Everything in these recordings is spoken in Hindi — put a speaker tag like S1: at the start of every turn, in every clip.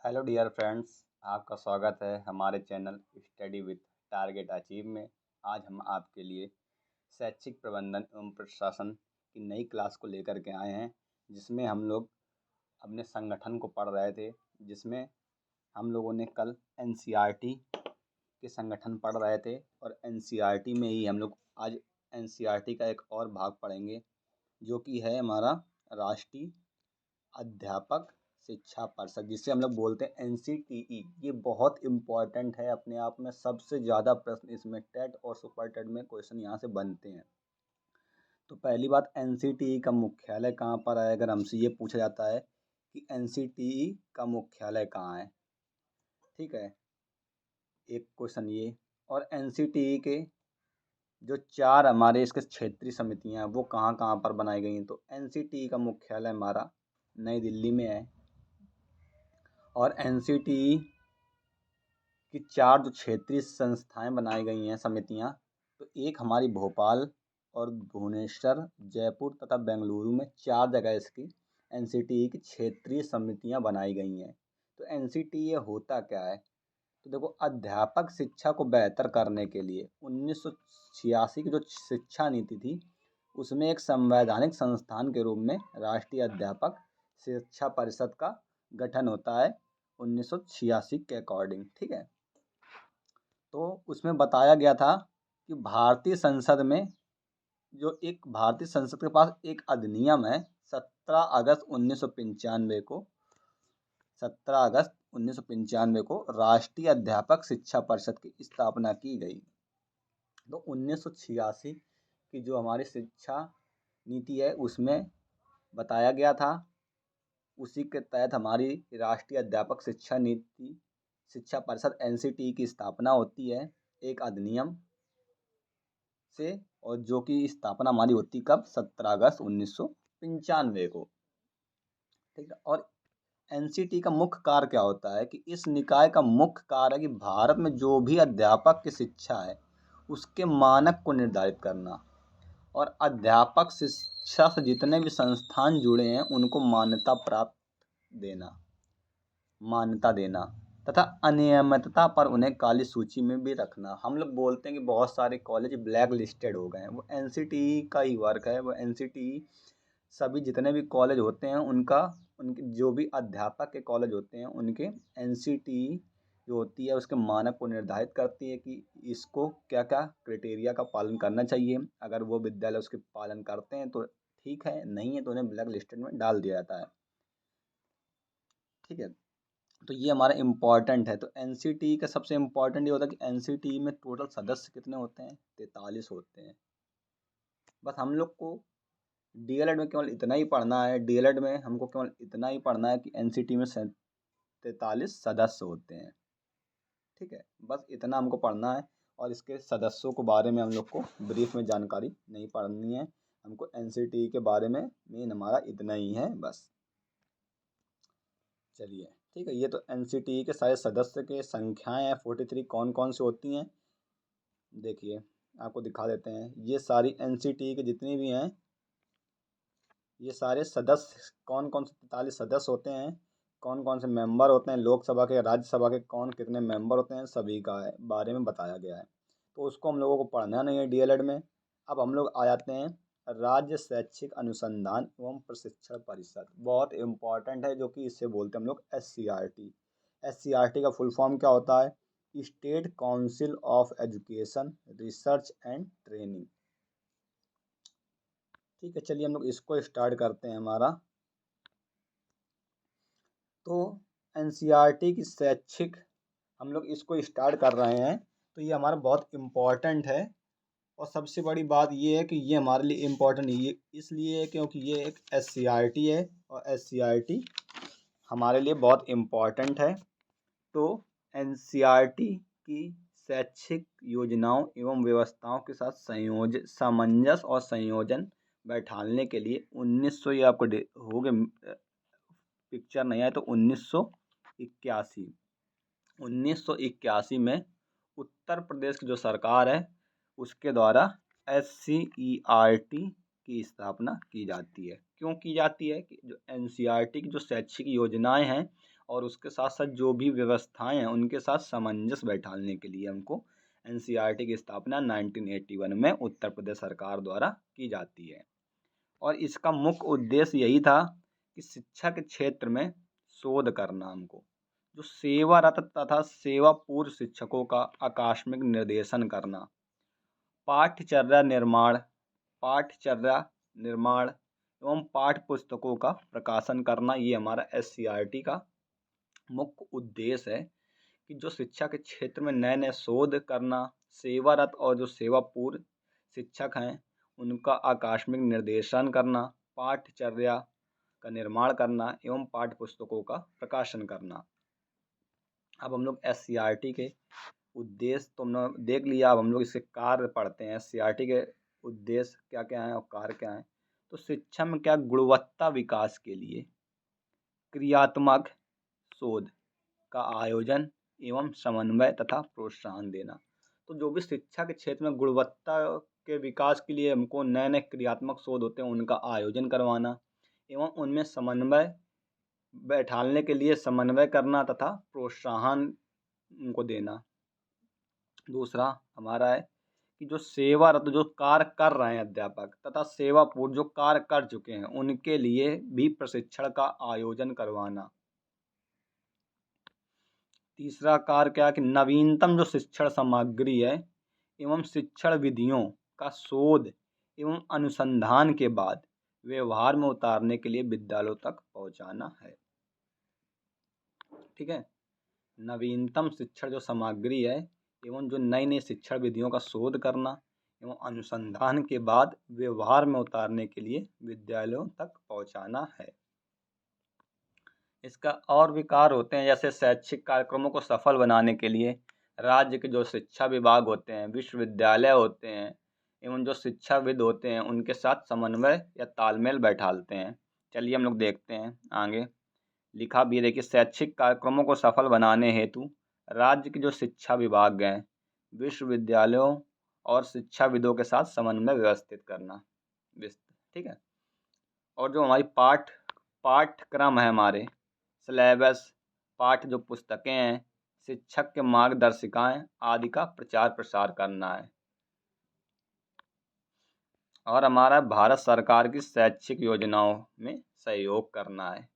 S1: हेलो डियर फ्रेंड्स, आपका स्वागत है हमारे channel study with target achieve में। आज हम आपके लिए शैक्षिक प्रबंधन एवं प्रशासन की नई क्लास को लेकर के आए हैं, जिसमें हम लोग अपने संगठन को पढ़ रहे थे। जिसमें हम लोगों ने कल एनसीईआरटी के संगठन पढ़ रहे थे और एनसीईआरटी में ही हम लोग आज एनसीईआरटी का एक और भाग पढ़ेंगे, जो कि है हमारा राष्ट्रीय अध्यापक शिक्षा परिषद, जिसे हम लोग बोलते हैं एनसीटीई। ये बहुत इम्पॉर्टेंट है, अपने आप में सबसे ज़्यादा प्रश्न इसमें टेट और सुपर टेट में क्वेश्चन यहाँ से बनते हैं। तो पहली बात, एनसीटीई का मुख्यालय कहाँ पर है? अगर हमसे ये पूछा जाता है कि एनसीटीई का मुख्यालय कहाँ है, ठीक है, एक क्वेश्चन ये। और एनसीटीई के जो चार हमारे इसके क्षेत्रीय समितियाँ हैं वो कहाँ कहाँ पर बनाई गई हैं, तो एनसीटीई का मुख्यालय हमारा नई दिल्ली में है। और एनसीटीई की चार जो क्षेत्रीय संस्थाएं बनाई गई हैं, समितियां, तो एक हमारी भोपाल और भुवनेश्वर, जयपुर तथा बेंगलुरु में चार जगह इसकी एनसीटीई की क्षेत्रीय समितियां बनाई गई हैं। तो एनसीटीई होता क्या है? तो देखो, अध्यापक शिक्षा को बेहतर करने के लिए 1986 की जो शिक्षा नीति थी, उसमें एक संवैधानिक संस्थान के रूप में राष्ट्रीय अध्यापक शिक्षा परिषद का गठन होता है 1986 के अकॉर्डिंग, ठीक है। तो उसमें बताया गया था कि भारतीय संसद के पास एक अधिनियम है 17 अगस्त 1995 को राष्ट्रीय अध्यापक शिक्षा परिषद की स्थापना की गई। तो 1986 की जो हमारी शिक्षा नीति है उसमें बताया गया था, उसी के तहत हमारी राष्ट्रीय अध्यापक शिक्षा परिषद एनसीटीई की स्थापना होती है एक अधिनियम से, और जो कि स्थापना हमारी होती कब? 17 अगस्त 1995 को, ठीक है। और एनसीटीई का मुख्य कार्य क्या होता है कि इस निकाय का मुख्य कार्य है कि भारत में जो भी अध्यापक की शिक्षा है उसके मानक को निर्धारित करना, और अध्यापक शिक्षा से जितने भी संस्थान जुड़े हैं उनको मान्यता देना तथा अनियमितता पर उन्हें काली सूची में भी रखना। हम लोग बोलते हैं कि बहुत सारे कॉलेज ब्लैक लिस्टेड हो गए हैं, वो एनसीटीई का ही वर्क है। वो एनसीटीई सभी जितने भी कॉलेज होते हैं उनके जो भी अध्यापक के कॉलेज होते हैं उनके एनसीटीई जो होती है उसके मानक को निर्धारित करती है कि इसको क्या क्या क्राइटेरिया का पालन करना चाहिए। अगर वो विद्यालय उसके पालन करते हैं तो ठीक है, नहीं है तो उन्हें ब्लैक लिस्टेड में डाल दिया जाता है, ठीक है। तो ये हमारा इम्पॉर्टेंट है। तो एनसीटीई का सबसे इम्पॉर्टेंट ये होता है कि एनसीटीई में टोटल सदस्य कितने होते हैं? 43 होते हैं। बस हम लोग को डीएलएड में केवल इतना ही पढ़ना है, डीएलएड में हमको केवल इतना ही पढ़ना है कि एनसीटीई में 43 सदस्य होते हैं, ठीक है। बस इतना हमको पढ़ना है, और इसके सदस्यों के बारे में हम लोग को ब्रीफ में जानकारी नहीं पढ़नी है। हमको एनसीटीई के बारे में मेन हमारा इतना ही है बस। चलिए, ठीक है। ये तो एनसीटीई के सारे सदस्य के संख्याएं हैं 43, कौन कौन से होती हैं देखिए, आपको दिखा देते हैं। ये सारी एनसीटीई के जितनी भी हैं, ये सारे सदस्य कौन कौन से 43 सदस्य होते हैं, कौन कौन से मेंबर होते हैं, लोकसभा के राज्यसभा के कौन कितने मेंबर होते हैं, सभी का बारे में बताया गया है। तो उसको हम लोगों को पढ़ना नहीं है डीएलएड में। अब हम लोग आ जाते हैं राज्य शैक्षिक अनुसंधान एवं प्रशिक्षण परिषद, बहुत इम्पॉर्टेंट है, जो कि इससे बोलते हैं हम लोग एससीईआरटी। एससीईआरटी का फुल फॉर्म क्या होता है? State council of education research and training, ठीक है। चलिए हम लोग इसको स्टार्ट करते हैं हमारा। तो एनसीईआरटी की शैक्षिक हम लोग इसको स्टार्ट कर रहे हैं, तो ये हमारा बहुत इम्पॉर्टेंट है। और सबसे बड़ी बात ये है कि ये हमारे लिए इम्पोर्टेंट ये इसलिए है क्योंकि ये एक एससीईआरटी है, और एससीईआरटी हमारे लिए बहुत इम्पॉर्टेंट है। तो एनसीईआरटी की शैक्षिक योजनाओं एवं व्यवस्थाओं के साथ सामंजस्य और संयोजन बैठाने के लिए 1900, ये आपको हो गए पिक्चर नहीं आए तो 1981 में उत्तर प्रदेश की जो सरकार है उसके द्वारा एससीईआरटी की स्थापना की जाती है। क्यों की जाती है? कि जो एनसीईआरटी की जो शैक्षिक योजनाएं हैं और उसके साथ साथ जो भी व्यवस्थाएं हैं उनके साथ सामंजस्य बैठाने के लिए हमको एनसीईआरटी की स्थापना 1981 में उत्तर प्रदेश सरकार द्वारा की जाती है। और इसका मुख्य उद्देश्य यही था कि शिक्षा के क्षेत्र में शोध करना, हमको जो सेवारत तथा सेवा पूर्व शिक्षकों का आकस्मिक निर्देशन करना, पाठ्यचर्या निर्माण एवं पाठ्य पुस्तकों का प्रकाशन करना, ये हमारा एससीईआरटी का मुख्य उद्देश्य है कि जो शिक्षा के क्षेत्र में नए नए शोध करना, सेवारत और जो सेवा पूर्व शिक्षक हैं उनका आकस्मिक निर्देशन करना, पाठ्यचर्या का निर्माण करना एवं पाठ्य पुस्तकों का प्रकाशन करना। अब हम लोग एससीईआरटी के उद्देश्य तो हमने देख लिया, अब हम लोग इसके कार्य पढ़ते हैं। एससीईआरटी के उद्देश्य क्या क्या हैं और कार्य क्या हैं। तो शिक्षा में क्या गुणवत्ता विकास के लिए क्रियात्मक शोध का आयोजन एवं समन्वय तथा प्रोत्साहन देना। तो जो भी शिक्षा के क्षेत्र में गुणवत्ता के विकास के लिए हमको नए नए क्रियात्मक शोध होते हैं उनका आयोजन करवाना एवं उनमें समन्वय बैठाने के लिए समन्वय करना तथा प्रोत्साहन उनको देना। दूसरा हमारा है कि जो सेवारत जो कार्य कर रहे हैं अध्यापक तथा सेवा पूर्व जो कार्य कर चुके हैं उनके लिए भी प्रशिक्षण का आयोजन करवाना। तीसरा कार्य क्या है कि नवीनतम जो शिक्षण सामग्री है एवं शिक्षण विधियों का शोध एवं अनुसंधान के बाद व्यवहार में उतारने के लिए विद्यालयों तक पहुंचाना है। ठीक है, नवीनतम शिक्षण जो सामग्री है एवं जो नई नई शिक्षण विधियों का शोध करना एवं अनुसंधान के बाद व्यवहार में उतारने के लिए विद्यालयों तक पहुंचाना है। इसका और भी कार्य होते हैं, जैसे शैक्षिक कार्यक्रमों को सफल बनाने के लिए राज्य के जो शिक्षा विभाग होते हैं, विश्वविद्यालय होते हैं एवं जो शिक्षाविद होते हैं उनके साथ समन्वय या तालमेल बैठाते हैं। चलिए हम लोग देखते हैं आगे लिखा भी है। देखिए, शैक्षिक कार्यक्रमों को सफल बनाने हेतु राज्य के जो शिक्षा विभाग हैं, विश्वविद्यालयों और शिक्षाविदों के साथ समन्वय व्यवस्थित करना। ठीक है, और जो हमारी पाठ्यक्रम है, हमारे सिलेबस, पाठ्य जो पुस्तकें हैं, शिक्षक के मार्गदर्शिकाएं आदि का प्रचार प्रसार करना है। और हमारा भारत सरकार की शैक्षिक योजनाओं में सहयोग करना है।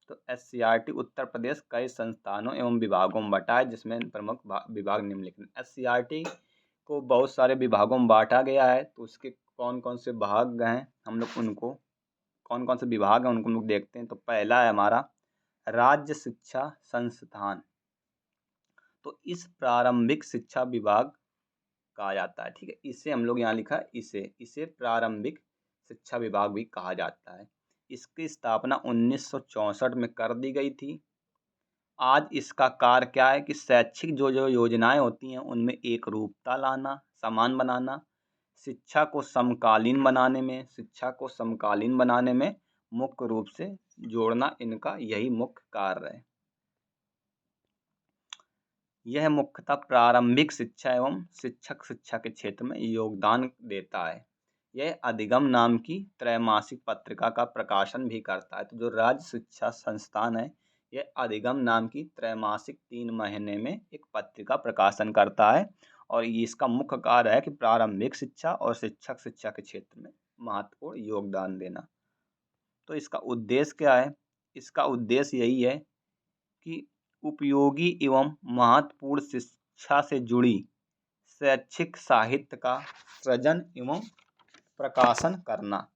S1: तो एससीईआरटी उत्तर प्रदेश कई संस्थानों एवं विभागों में बटा है, जिसमें प्रमुख विभाग निम्नलिखित। एससीईआरटी को बहुत सारे विभागों में बांटा गया है, तो उसके कौन कौन से भाग हैं हम लोग उनको कौन कौन से विभाग हैं उनको हम लोग देखते हैं। तो पहला है हमारा राज्य शिक्षा संस्थान। तो इस प्रारंभिक शिक्षा विभाग कहा जाता है। ठीक है, इसे हम लोग यहाँ लिखा है, इसे प्रारंभिक शिक्षा विभाग भी कहा जाता है। इसकी स्थापना 1964 में कर दी गई थी। आज इसका कार्य क्या है कि शैक्षिक जो जो योजनाएं होती हैं उनमें एक रूपता लाना, समान बनाना, शिक्षा को समकालीन बनाने में मुख्य रूप से जोड़ना, इनका यही मुख्य कार्य है। यह मुख्यतः प्रारंभिक शिक्षा एवं शिक्षक शिक्षा के क्षेत्र में योगदान देता है। यह अधिगम नाम की त्रैमासिक पत्रिका का प्रकाशन भी करता है। तो जो राज्य शिक्षा संस्थान है, यह अधिगम नाम की त्रैमासिक 3 महीने में एक पत्रिका प्रकाशन करता है और इसका मुख्य कार्य है कि प्रारंभिक शिक्षा और शिक्षक शिक्षा के क्षेत्र में महत्वपूर्ण योगदान देना। तो इसका उद्देश्य क्या है? इसका उद्देश्य यही है कि उपयोगी एवं महत्वपूर्ण शिक्षा से जुड़ी शैक्षिक साहित्य का सृजन एवं प्रकाशन करना,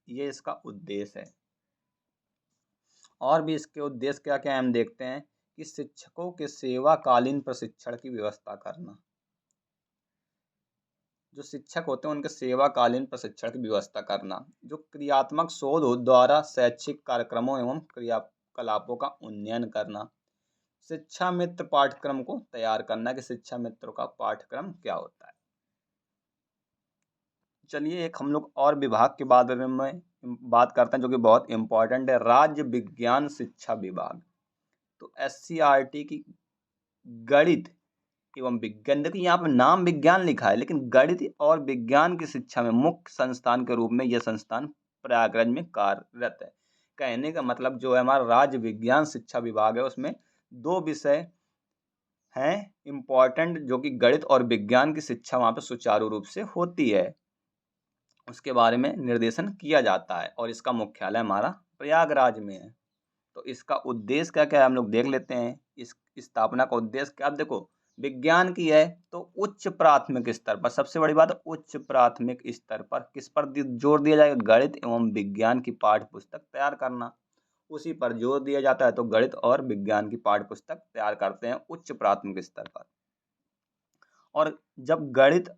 S1: ये इसका उद्देश्य है। और भी इसके उद्देश्य क्या क्या हम देखते हैं कि शिक्षकों के सेवाकालीन प्रशिक्षण की व्यवस्था करना। जो शिक्षक होते हैं उनके सेवाकालीन प्रशिक्षण की व्यवस्था करना, जो क्रियात्मक शोध द्वारा शैक्षिक कार्यक्रमों एवं क्रियाकलापों का उन्नयन करना, शिक्षा मित्र पाठ्यक्रम को तैयार करना कि शिक्षा मित्रों का पाठ्यक्रम क्या होता है। चलिए एक हम लोग और विभाग के बारे में बात करते हैं जो कि बहुत इम्पोर्टेंट है, राज्य विज्ञान शिक्षा विभाग। तो एससीईआरटी की गणित एवं विज्ञान, देखिए यहाँ पर नाम विज्ञान लिखा है लेकिन गणित और विज्ञान की शिक्षा में मुख्य संस्थान के रूप में यह संस्थान प्रयागराज में कार्यरत है। कहने का मतलब जो है हमारा राज्य विज्ञान शिक्षा विभाग है उसमें 2 विषय हैं इम्पॉर्टेंट, जो कि गणित और विज्ञान की शिक्षा वहाँ पे सुचारू रूप से होती है, उसके बारे में निर्देशन किया जाता है और इसका मुख्यालय हमारा प्रयागराज में है। तो इसका उद्देश्य क्या क्या है हम लोग देख लेते हैं। इस स्थापना का उद्देश्य क्या, अब देखो विज्ञान की है तो उच्च प्राथमिक स्तर पर, सबसे बड़ी बात है उच्च प्राथमिक स्तर पर किस पर जोर दिया जाएगा, गणित एवं विज्ञान की पाठ्य पुस्तक तैयार करना, उसी पर जोर दिया जाता है। तो गणित और विज्ञान की पाठ्य पुस्तक तैयार करते हैं उच्च प्राथमिक स्तर पर। और जब गणित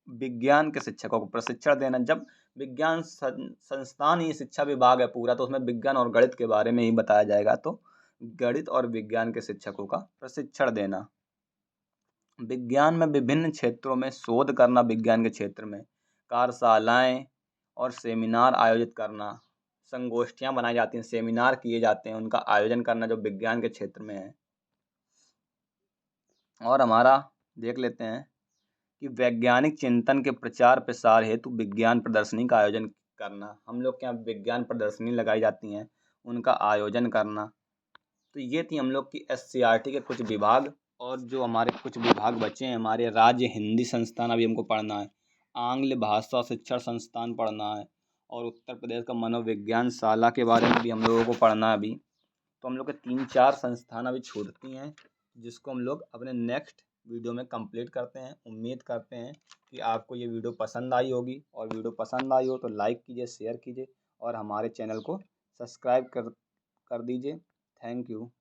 S1: विज्ञान के शिक्षकों को प्रशिक्षण देना, जब विज्ञान संस्थान ही शिक्षा विभाग है पूरा, तो उसमें विज्ञान और गणित के बारे में ही बताया जाएगा। तो गणित और विज्ञान के शिक्षकों का प्रशिक्षण देना, विज्ञान में विभिन्न क्षेत्रों में शोध करना, विज्ञान के क्षेत्र में कार्यशालाएं और सेमिनार आयोजित करना, संगोष्ठियां बनाई जाती हैं, सेमिनार किए जाते हैं, उनका आयोजन करना जो विज्ञान के क्षेत्र में है। और हमारा देख लेते हैं कि वैज्ञानिक चिंतन के प्रचार प्रसार हेतु विज्ञान प्रदर्शनी का आयोजन करना, हम लोग के यहाँ विज्ञान प्रदर्शनी लगाई जाती हैं, उनका आयोजन करना। तो ये थी हम लोग की SCERT के कुछ विभाग, और जो हमारे कुछ विभाग बचे हैं, हमारे राज्य हिंदी संस्थान अभी हमको पढ़ना है, आंग्ल भाषा शिक्षण संस्थान पढ़ना है, और उत्तर प्रदेश का मनोविज्ञान शाला के बारे में भी हम लोगों को पढ़ना है अभी। तो हम लोग के 3-4 संस्थान अभी छूटती हैं, जिसको हम लोग अपने नेक्स्ट वीडियो में कंप्लीट करते हैं। उम्मीद करते हैं कि आपको ये वीडियो पसंद आई होगी, और वीडियो पसंद आई हो तो लाइक कीजिए, शेयर कीजिए और हमारे चैनल को सब्सक्राइब कर दीजिए। Thank you.